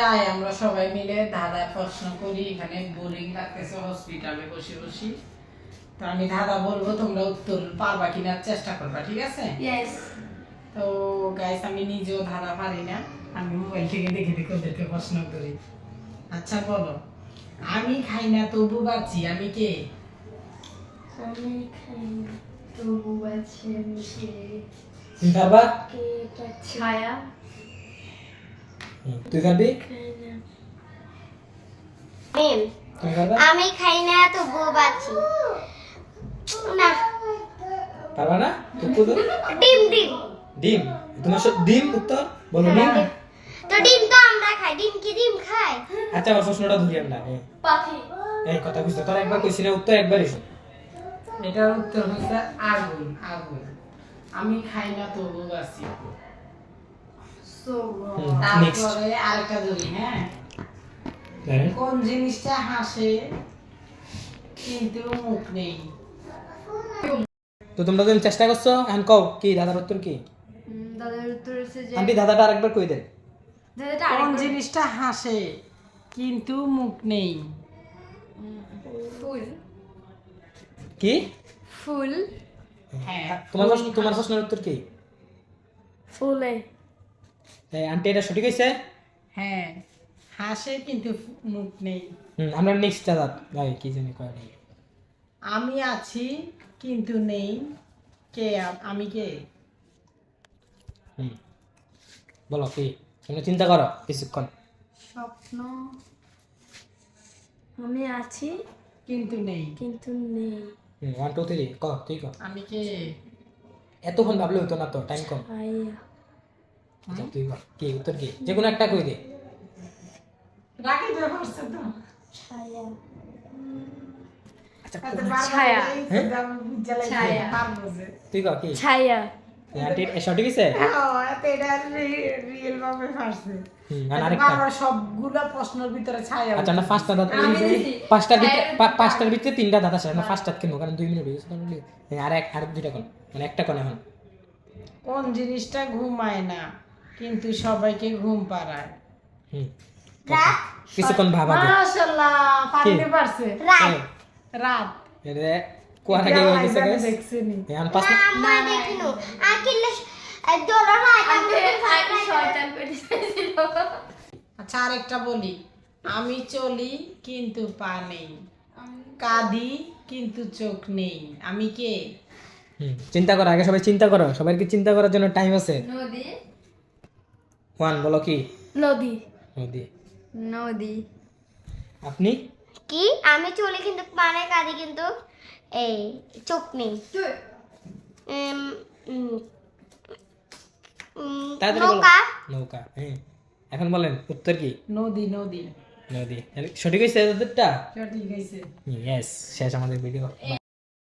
তাই আমরা সবাই মিলে দাদা প্রশ্ন করি, এখানে বোরিং লাগতেছে হসপিটালে বসে বসে। তো আমি দাদা বলবো, তোমরা উত্তর পারবা কিনা চেষ্টা করবা, ঠিক আছে? ইয়েস। তো গাইস, আমি নিজেও ধাঁধা পারি না, আমি মোবাইল থেকে দেখে দেখে ওদেরকে প্রশ্ন করি। আচ্ছা বলো, আমি খাই না তবু বাঁচি, আমি কে? আমি খাই না তবু আছে সে বাবা কে? এটা ছায়া। তুই খাবি? খাই না। তুই খাবা? আমি খাই না তবু বাঁচি না। পারবা না? উত্তর দাও। ডিম ডিম ডিম। তোমার সব ডিম উত্তর বলো ডিম। তো ডিম তো আমরা খাই, ডিম কি ডিম খাই? আচ্ছা আমার প্রশ্নটা ধরি আমরা। পাখি। এই কথা বুঝতে তোর একবার কইছি না উত্তর একবারই শোন। এটার উত্তর হচ্ছে আগুন। আগুন। আমি খাই না তবু বাঁচি। So next. তারপরে আরেকটা ধরি, হ্যাঁ। কোন জিনিসটা হাসে কিন্তু মুখ নেই? তো তোমরা যখন চেষ্টা করছো এখন কও কি দাদার উত্তর কি? দাদার উত্তর হচ্ছে যে আন্টি দাদাটা আরেকবার কই দেন। দাদাটা কোন আরেকবার জিনিসটা হাসে কিন্তু মুখ নেই? ফুল। কি? ফুল। হ্যাঁ, তোমার প্রশ্নের উত্তর কি? ফুলে। এই আন্টি এটা সঠিক হইছে? হ্যাঁ, হাসে কিন্তু মুখ নেই। আমরা নেক্সট দাদা ভাই কি জানি কয় নাই। আমি আছি কিন্তু নেই, কে? আমি কে? বলো কি? তোমরা চিন্তা করো কিছুক্ষণ। স্বপ্ন। আমি আছি কিন্তু নেই, কিন্তু নেই। 1 2 3 ক তুই ক। আমি কে? এতক্ষণ ভাবলে হতো না তো, টাইম কম। ছায়া। আচ্ছা তুই ক কি উত্তর কি? যে কোনো একটা কই দে। রাখি তো পারছে তো। ছায়া। আচ্ছা এত কোন- বারবার ছায়া। এই তো দাম জ্বালাই ছায়া। পারবো যে। তুই ক কি? ছায়া। আন্টি সঠিক হইছে? হ্যাঁ, এত এটা রিয়েল ভাবে পারছে। আর এত আরেকটা। বারবার সবগুলা প্রশ্নের ভিতরে ছায়া। আচ্ছা না পাঁচটা দাদা আমি দিছি। পাঁচটার ভিতরে তিনটা দাদা আছে না পাঁচটা কেন কারণ 2 মিনিট হয়েছে আর দুইটা কোন মানে একটা কোন এখন কোন জিনিসটা ঘুমায় না কিন্তু সবাইকে ঘুম পাড়ায়? হুম রাত। কিছুক্ষণ ভাবা দে মাশাআল্লাহ, পারতে কি? পারছে। রাত। রাত। রে কোয়ার আগে হয়ে গেছে আমি গাইস দেখছিনি। এখন পাঁচ না আমরা দেখিনো আকিলে দোলা না আমি শয়তান করে দিয়েছিল। আচ্ছা আরেকটা বলি, আমি চলি কিন্তু পা নেই, কাঁদি কিন্তু চোখ নেই, আমি কে? চিন্তা করো আগে সবাই চিন্তা করো সবার কি চিন্তা করার জন্য টাইম আছে নদী। 1 বলো কি নদী। নদী নদী। আপনি কি? আমি চলি কিন্তু মানে কাঁদি কিন্তু এই চোখ নেই। উম, উম, তাড়াতাড়ি বলো নৌকা। নৌকা হ্যাঁ এখন বলেন উত্তর কি নদী। নদী। নদী সঠিক হয়েছে উত্তরটা সঠিক হয়েছে। ইয়েস শেষ আমাদের ভিডিও